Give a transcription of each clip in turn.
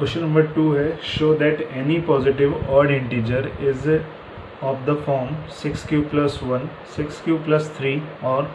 Question number 2 है, show that any positive odd integer is of the form 6q + 1, 6q + 3 और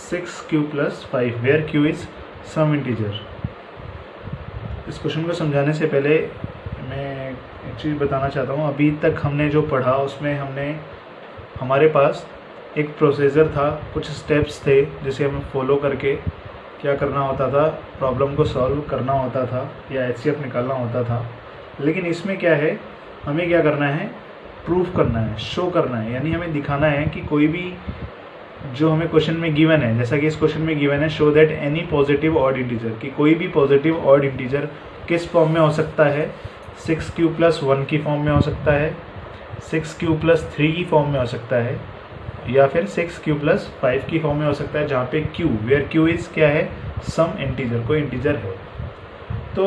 6q + 5 where q is some integer. इस question को समझाने से पहले मैं एक चीज़ बताना चाहता हूँ। अभी तक हमने जो पढ़ा उसमें हमारे पास एक प्रोसीजर था, कुछ स्टेप्स थे जिसे हमें फॉलो करके क्या करना होता था, प्रॉब्लम को सॉल्व करना होता था या एचसीएफ निकालना होता था। लेकिन इसमें क्या है, हमें क्या करना है, प्रूफ करना है, शो करना है, यानी हमें दिखाना है कि कोई भी जो हमें क्वेश्चन में गिवन है, जैसा कि इस क्वेश्चन में गिवन है, show that any positive odd integer, कि कोई भी पॉजिटिव ऑड इंटीजर किस फॉर्म में हो सकता है, 6q + 1 की फॉर्म में हो सकता है, 6q + 3 की फॉर्म में हो सकता है, या फिर 6q + 5 की फॉर्म में हो सकता है, जहाँ पे q, वेयर q इज़ क्या है, सम इंटीजर, कोई इंटीजर है। तो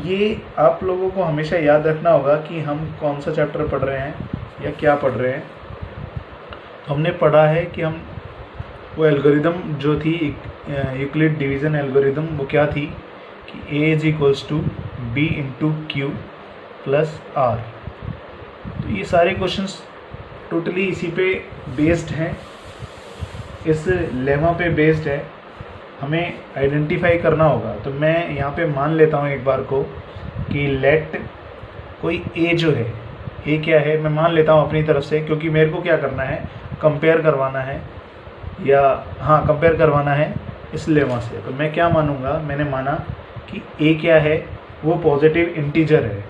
ये आप लोगों को हमेशा याद रखना होगा कि हम कौन सा चैप्टर पढ़ रहे हैं या क्या पढ़ रहे हैं। तो हमने पढ़ा है कि हम वो एल्गोरिदम जो थी यूक्लिड डिवीज़न एल्गोरिदम, वो क्या थी कि a = b × q + r। तो ये सारे क्वेश्चंस टोटली इसी पे बेस्ड हैं, इस लेमा पे बेस्ड है। हमें आइडेंटिफाई करना होगा। तो मैं यहाँ पे मान लेता हूँ एक बार को कि लेट कोई a जो है, a क्या है, मैं मान लेता हूँ अपनी तरफ से, क्योंकि मेरे को क्या करना है, कंपेयर करवाना है, या हाँ कंपेयर करवाना है इस लेमा से। तो मैं क्या मानूंगा, मैंने माना कि a क्या है, वो पॉजिटिव इंटीजर है।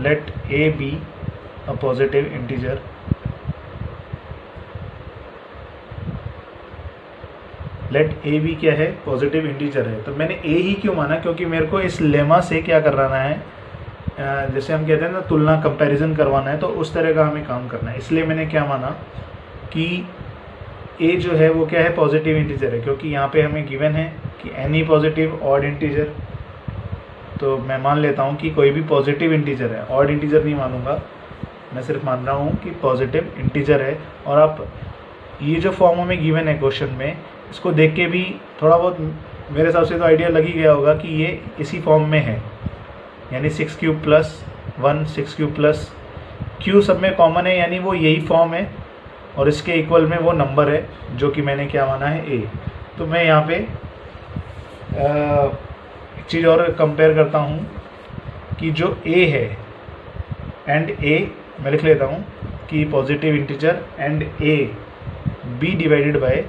Let a be a positive integer. Let a be क्या है, पॉजिटिव इंटीजर है। तो मैंने ए ही क्यों माना, क्योंकि मेरे को इस लेमा से क्या करवाना है, जैसे हम कहते हैं ना, तुलना, कंपैरिजन करवाना है, तो उस तरह का हमें काम करना है। इसलिए मैंने क्या माना कि ए जो है वो क्या है, पॉजिटिव इंटीजर है, क्योंकि यहाँ पे हमें गिवन है कि एनी पॉजिटिव ऑड इंटीजर। तो मैं मान लेता हूँ कि कोई भी पॉजिटिव इंटीजर है, ऑड इंटीजर नहीं मानूंगा, मैं सिर्फ मान रहा हूँ कि पॉजिटिव इंटीजर है। और आप ये जो फॉर्म हमें गिवन है क्वेश्चन में, इसको देख के भी थोड़ा बहुत मेरे हिसाब से तो आइडिया लग ही गया होगा कि ये इसी फॉर्म में है, यानी 6q + 1, 6q + q सब में कॉमन है, यानी वो यही फॉर्म है और इसके इक्वल में वो नंबर है जो कि मैंने क्या माना है, a। तो मैं यहाँ पे एक चीज़ और कंपेयर करता हूँ कि जो a है एंड a, मैं लिख लेता हूँ कि positive integer and a b /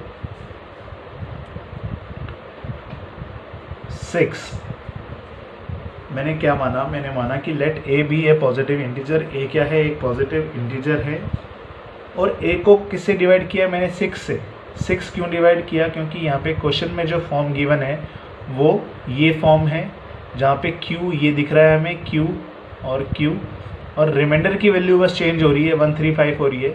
6। मैंने क्या माना, मैंने माना कि let a be a positive integer. a क्या है, एक पॉजिटिव इंटीजर है। और a को किससे डिवाइड किया मैंने, 6 से। 6 क्यों डिवाइड किया, क्योंकि यहाँ पे क्वेश्चन में जो फॉर्म गिवन है वो ये फॉर्म है, जहाँ पे q ये दिख रहा है हमें, q और q, और रिमाइंडर की वैल्यू बस चेंज हो रही है, 135 हो रही है।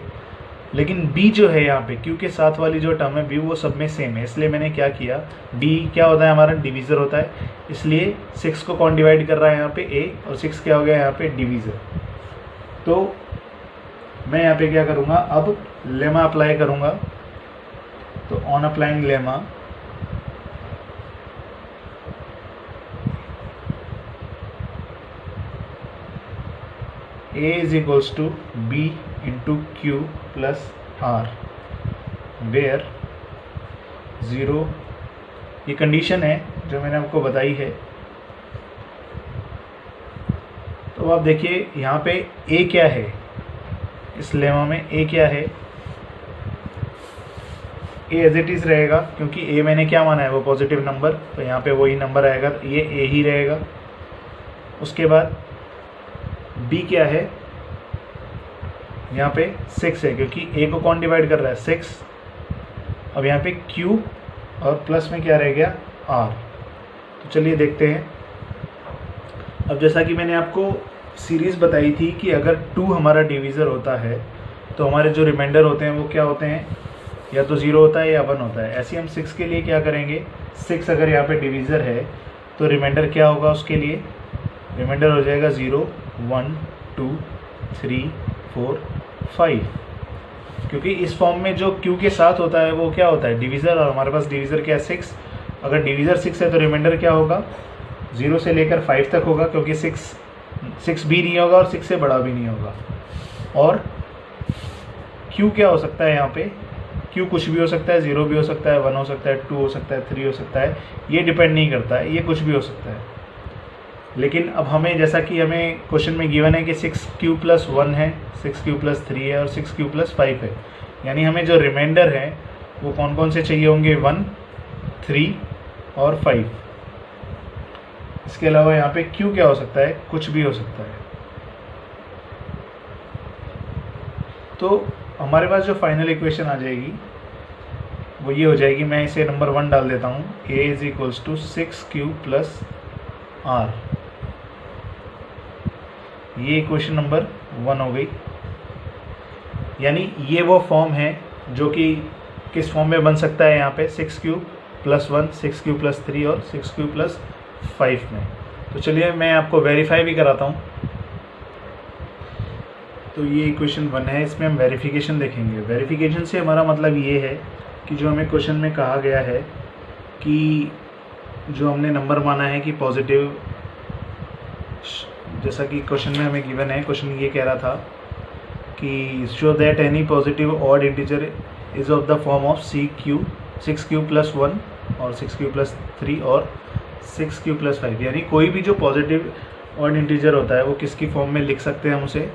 लेकिन b जो है यहाँ पे, q के साथ वाली जो टर्म है b, वो सब में सेम है। इसलिए मैंने क्या किया, b क्या होता है हमारा, डिवीज़र होता है। इसलिए 6 को कौन डिवाइड कर रहा है यहाँ पे, a, और 6 क्या हो गया यहाँ पे, डिवीज़र। तो मैं यहाँ पे क्या करूँगा, अब लेमा अप्लाई करूँगा। तो on applying lemma, a = b × q + r, where 0, ये कंडीशन है जो मैंने आपको बताई है। तो आप देखिए यहाँ पे a क्या है, इस लेमा में a क्या है, a एज इट इज़ रहेगा, क्योंकि a मैंने क्या माना है, वो पॉजिटिव नंबर, तो यहाँ पे वही नंबर आएगा, तो ये a ही रहेगा। उसके बाद b क्या है, यहाँ पे 6 है, क्योंकि a को कौन डिवाइड कर रहा है, 6। अब यहाँ पे q और प्लस में क्या रह गया, r। तो चलिए देखते हैं। अब जैसा कि मैंने आपको सीरीज़ बताई थी कि अगर 2 हमारा डिवीज़र होता है तो हमारे जो रिमाइंडर होते हैं वो क्या होते हैं, या तो 0 होता है या 1 होता है। ऐसे हम 6 के लिए क्या करेंगे, 6 अगर यहाँ पे डिवीज़र है तो रिमाइंडर क्या होगा, उसके लिए रिमाइंडर हो जाएगा 0, 1, 2, 3, 4, 5। क्योंकि इस फॉर्म में जो q के साथ होता है वो क्या होता है, डिवीज़र, और हमारे पास डिवीज़र क्या है, 6। अगर डिवीज़र 6 है तो रिमाइंडर क्या होगा, 0 से लेकर 5 तक होगा, क्योंकि 6 भी नहीं होगा और 6 से बड़ा भी नहीं होगा। और Q क्या हो सकता है यहाँ पे, Q कुछ भी हो सकता है, 0 भी हो सकता है, 1 हो सकता है, 2 हो सकता है, 3 हो सकता है, ये डिपेंड नहीं करता है, ये कुछ भी हो सकता है। लेकिन अब हमें, जैसा कि हमें क्वेश्चन में गिवन है कि 6Q+1 है, 6Q+3 है और 6Q+5 है, यानी हमें जो रिमाइंडर है वो कौन कौन से चाहिए होंगे, 1, 3 और 5। इसके अलावा यहाँ पे Q क्या हो सकता है, कुछ भी हो सकता है। तो हमारे पास जो फाइनल इक्वेशन आ जाएगी वो ये हो जाएगी, मैं इसे नंबर 1 डाल देता हूँ, A = 6Q+R। ये इक्वेशन नंबर 1 हो गई। यानी ये वो फॉर्म है जो कि किस फॉर्म में बन सकता है, यहाँ पे 6Q+1, 6Q+3 और 6Q+5 में। तो चलिए मैं आपको वेरीफाई भी कराता हूँ। तो ये इक्वेशन 1 है, इसमें हम वेरिफिकेशन देखेंगे। वेरिफिकेशन से हमारा मतलब ये है कि जो हमें क्वेश्चन में कहा गया है कि जो हमने नंबर माना है कि पॉजिटिव, जैसा कि क्वेश्चन में हमें गिवन है, क्वेश्चन ये कह रहा था कि show that any positive odd integer is of the form of 6Q+1 और 6Q+3 और 6Q+5। यानी कोई भी जो पॉजिटिव ऑड इंटीजर होता है वो किसकी फॉर्म में लिख सकते हैं हम उसे,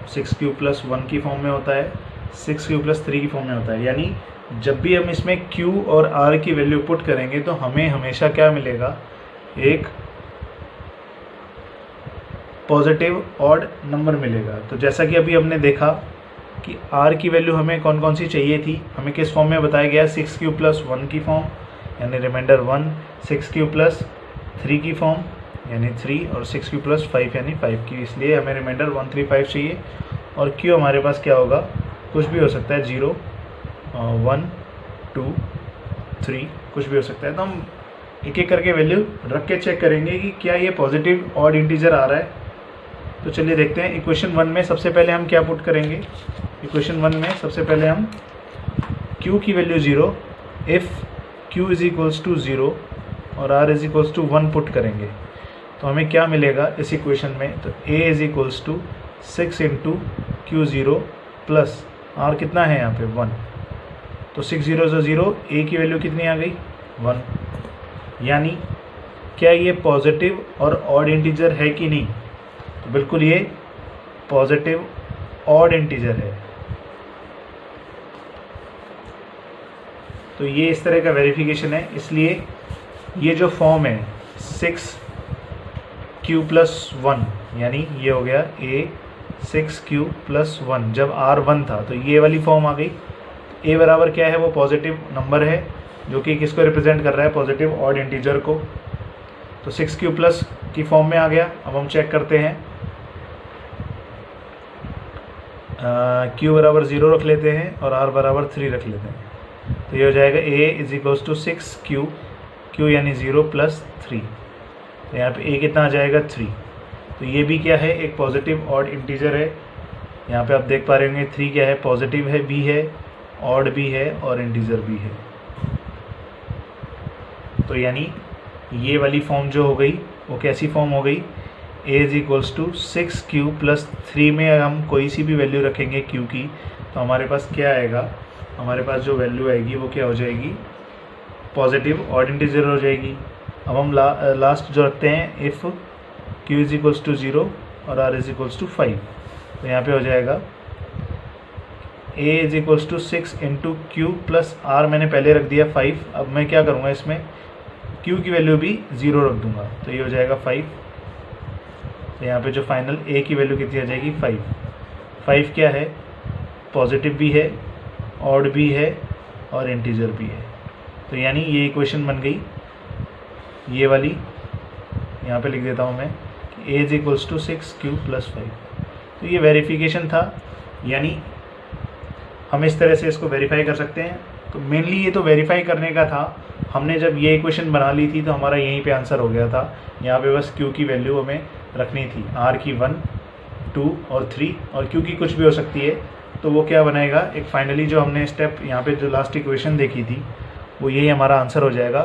6Q+1 की फॉर्म में होता है, 6Q+3 की फॉर्म में होता है। यानी जब भी हम इसमें Q और R की वैल्यू पुट करेंगे तो हमें हमेशा क्या मिलेगा, एक पॉजिटिव ऑड नंबर मिलेगा। तो जैसा कि अभी हमने देखा कि R की वैल्यू हमें कौन कौन सी चाहिए थी, हमें किस फॉर्म में बताया गया, 6Q+1 की फॉर्म यानी रिमाइंडर 1, 6Q+3 की फॉर्म यानी 3 और 6Q+5 यानी 5 की, इसलिए हमें रिमाइंडर 1, 3, 5 चाहिए। और Q हमारे पास क्या होगा, कुछ भी हो सकता है, 0, 1, 2, 3 कुछ भी हो सकता है। तो हम एक एक करके वैल्यू रख के चेक करेंगे कि क्या ये पॉजिटिव ऑड इंटीजर आ रहा है। तो चलिए देखते हैं। इक्वेशन 1 में सबसे पहले हम क्या पुट करेंगे, इक्वेशन 1 में सबसे पहले हम Q की वैल्यू 0, इफ़ Q = 0 और R = 1 पुट करेंगे तो हमें क्या मिलेगा इस इक्वेशन में। तो A = 6 × Q0 प्लस R कितना है यहाँ पे 1, तो 6 0 0, A की वैल्यू कितनी आ गई 1। यानी क्या ये पॉजिटिव और ऑड इंटीजर है कि नहीं, तो बिल्कुल ये पॉजिटिव ऑड इंटीजर है। तो ये इस तरह का वेरिफिकेशन है। इसलिए ये जो फॉर्म है 6Q+1 यानी ये हो गया A 6Q+1, जब R 1 था तो ये वाली फॉर्म आ गई। A बराबर क्या है, वो पॉजिटिव नंबर है जो कि किसको रिप्रेजेंट कर रहा है, पॉजिटिव ऑड इंटीजर को। तो 6Q+ की फॉर्म में आ गया। अब हम चेक करते हैं, Q बराबर 0 रख लेते हैं और R बराबर 3 रख लेते हैं। तो ये हो जाएगा A = 6Q, Q यानी 0 + 3। तो यहाँ पे A कितना आ जाएगा 3। तो ये भी क्या है, एक पॉजिटिव ऑड इंटीजर है। यहाँ पे आप देख पा रहे होंगे 3 क्या है, पॉजिटिव है, भी है, ऑड भी है और इंटीजर भी है। तो यानी ये वाली फॉर्म जो हो गई वो कैसी फॉर्म हो गई, A = 6Q+3 में हम कोई सी भी वैल्यू रखेंगे Q की तो हमारे पास क्या आएगा, हमारे पास जो वैल्यू आएगी वो क्या हो जाएगी, पॉजिटिव ऑड इंटीजर हो जाएगी। अब हम लास्ट जो रखते हैं, इफ़ Q = 0 और R = 5, तो यहाँ पे हो जाएगा A = 6 × Q + R मैंने पहले रख दिया 5। अब मैं क्या करूँगा, इसमें Q की वैल्यू भी 0 रख दूँगा तो ये हो जाएगा 5। तो यहाँ पे जो फाइनल A की वैल्यू कितनी आ जाएगी 5। 5 क्या है, पॉजिटिव भी है, ऑड भी है और इंटीजर भी है। तो यानी ये इक्वेशन बन गई ये वाली, यहाँ पे लिख देता हूँ मैं कि A = 6Q+5। तो ये वेरिफिकेशन था, यानी हम इस तरह से इसको वेरीफाई कर सकते हैं। तो मेनली ये तो वेरीफाई करने का था। हमने जब ये इक्वेशन बना ली थी तो हमारा यहीं पे आंसर हो गया था। यहाँ पे बस Q की वैल्यू हमें रखनी थी, R की 1, 2 और 3 और Q की कुछ भी हो सकती है। तो वो क्या बनाएगा, एक फाइनली जो हमने स्टेप यहाँ पे जो लास्ट इक्वेशन देखी थी वो यही हमारा आंसर हो जाएगा।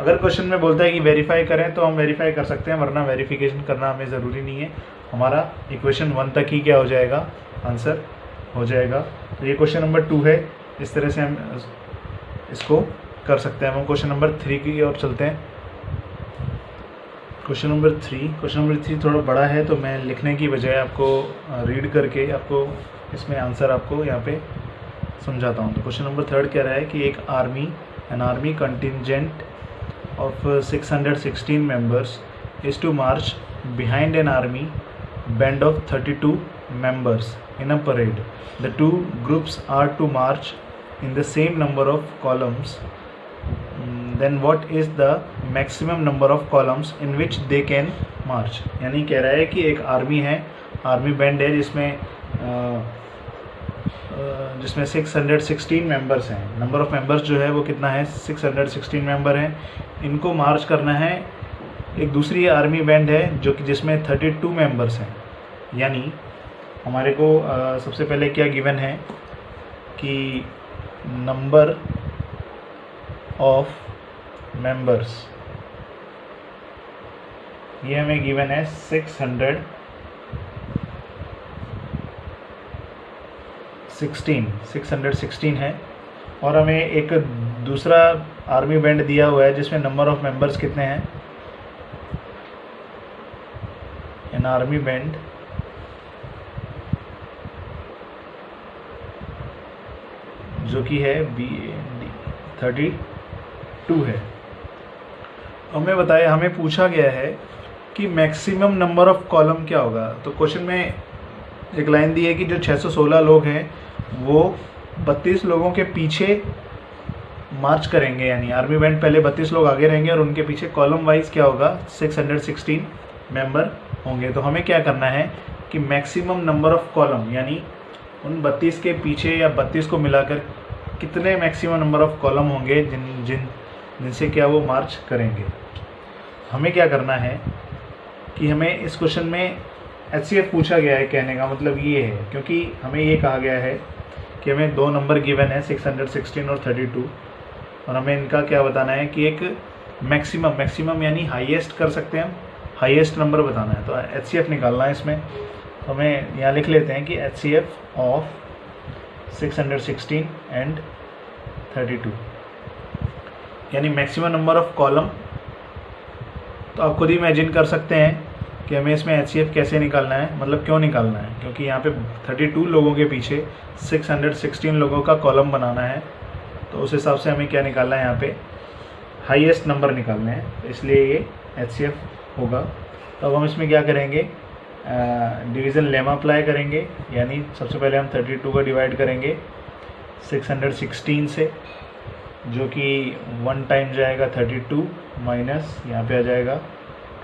अगर क्वेश्चन में बोलता है कि वेरीफाई करें तो हम वेरीफाई कर सकते हैं, वरना वेरिफिकेशन करना हमें ज़रूरी नहीं है। हमारा इक्वेशन 1 तक ही क्या हो जाएगा, आंसर हो जाएगा। तो ये क्वेश्चन नंबर 2 है, इस तरह से हम इसको कर सकते हैं। हम क्वेश्चन नंबर 3 की ओर चलते हैं। क्वेश्चन नंबर 3 थोड़ा बड़ा है, तो मैं लिखने की बजाय आपको रीड करके आपको इसमें आंसर आपको यहाँ पे समझाता हूँ। तो क्वेश्चन नंबर 3 कह रहा है कि एक an army contingent of 616 members is to march behind an army band of 32 members in a parade. The two groups are to march in the same number of columns. Then what is the maximum number of columns in which they can march? यानी कह रहा है कि एक army है, army band है जिसमें 616 members हैं। नंबर ऑफ मेंबर्स जो है वो कितना है, 616 मेंबर हैं। इनको मार्च करना है। एक दूसरी आर्मी बैंड है जो कि जिसमें 32 मेंबर्स हैं। यानी हमारे को सबसे पहले क्या गिवन है कि नंबर ऑफ मेंबर्स, ये हमें गिवन है 616 है। और हमें एक दूसरा आर्मी बैंड दिया हुआ है जिसमें नंबर ऑफ मेंबर्स कितने हैं। एन आर्मी बैंड जो कि है BAD 32 है। हमें बताया, हमें पूछा गया है कि मैक्सिमम नंबर ऑफ कॉलम क्या होगा। तो क्वेश्चन में एक लाइन दी है कि जो 616 लोग हैं वो 32 लोगों के पीछे मार्च करेंगे। यानी आर्मी बैंड पहले 32 लोग आगे रहेंगे और उनके पीछे कॉलम वाइज क्या होगा, 616 मेंबर होंगे। तो हमें क्या करना है कि मैक्सिमम नंबर ऑफ कॉलम, यानी उन 32 के पीछे या 32 को मिलाकर कितने मैक्सिमम नंबर ऑफ कॉलम होंगे जिनसे क्या वो मार्च करेंगे। हमें क्या करना है कि हमें इस क्वेश्चन में HCF पूछा गया है। कहने का मतलब ये है, क्योंकि हमें ये कहा गया है कि हमें 2 नंबर गिवन है 616 और 32, और हमें इनका क्या बताना है कि एक मैक्सिमम यानी हाईएस्ट कर सकते हैं हम, हाईएस्ट नंबर बताना है। तो HCF निकालना है इसमें। तो हमें यहाँ लिख लेते हैं कि HCF ऑफ 616 एंड 32 यानी मैक्सिमम नंबर ऑफ कॉलम। तो आप खुद ही इमेजिन कर सकते हैं कि हमें इसमें HCF कैसे निकालना है, मतलब क्यों निकालना है, क्योंकि यहाँ पे 32 लोगों के पीछे 616 लोगों का कॉलम बनाना है। तो उस हिसाब से हमें क्या निकालना है, यहाँ पे हाईएस्ट नंबर निकालना है, इसलिए ये HCF होगा। तो अब हम इसमें क्या करेंगे, डिवीज़न लेमा अप्लाई करेंगे। यानी सबसे पहले हम 32 का डिवाइड करेंगे 616 से, जो कि 1 टाइम जाएगा 32 माइनस यहाँ पे आ जाएगा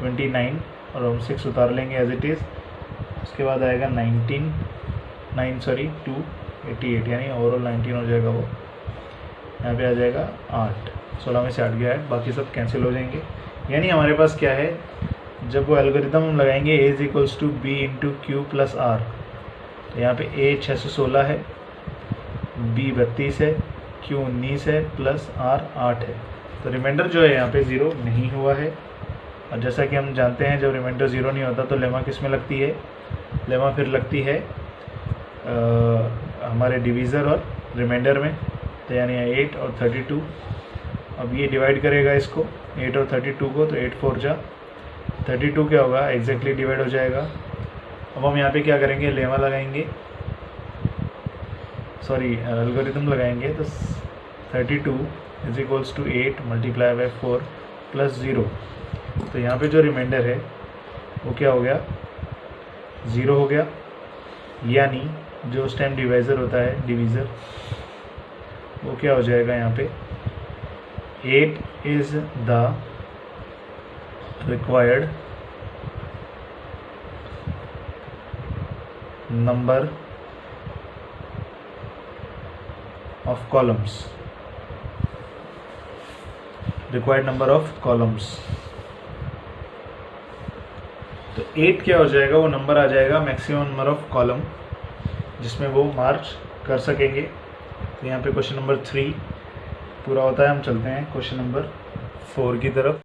29, और हम 6 उतार लेंगे एज इट इज़। उसके बाद आएगा 288, यानी ओवरऑल 19 हो जाएगा। वो यहाँ पे आ जाएगा 8, 16 में से 8 गया है, बाकी सब कैंसिल हो जाएंगे। यानी हमारे पास क्या है, जब वो एल्गोरिथम हम लगाएंगे A = B × Q + R, तो यहाँ पे A 616 है, B 32 है, Q 19 है, प्लस R 8 है। तो रिमाइंडर जो है यहाँ पे 0 नहीं हुआ है। और जैसा कि हम जानते हैं जब रिमाइंडर 0 नहीं होता तो लेमा किस में लगती है, लेमा फिर लगती है हमारे डिवीज़र और रिमाइंडर में। तो यानी 8 और 32, अब ये डिवाइड करेगा इसको 8 और 32 को, तो 8 4 जा 32 क्या होगा, एग्जैक्टली डिवाइड हो जाएगा। अब हम यहाँ पे क्या करेंगे, लेमा लगाएंगे, सॉरी एल्गोरिथम लगाएंगे। तो 32 = 8 × 4 + 0। तो यहाँ पे जो रिमाइंडर है वो क्या हो गया, 0 हो गया। यानी जो उस टाइम डिवाइज़र होता है, डिवीज़र, वो क्या हो जाएगा, यहाँ पे 8 is the required number of columns, required number of columns। तो 8 क्या हो जाएगा, वो नंबर आ जाएगा मैक्सिमम नंबर ऑफ कॉलम जिसमें वो मार्च कर सकेंगे। तो यहाँ पे क्वेश्चन नंबर 3 पूरा होता है। हम चलते हैं क्वेश्चन नंबर 4 की तरफ।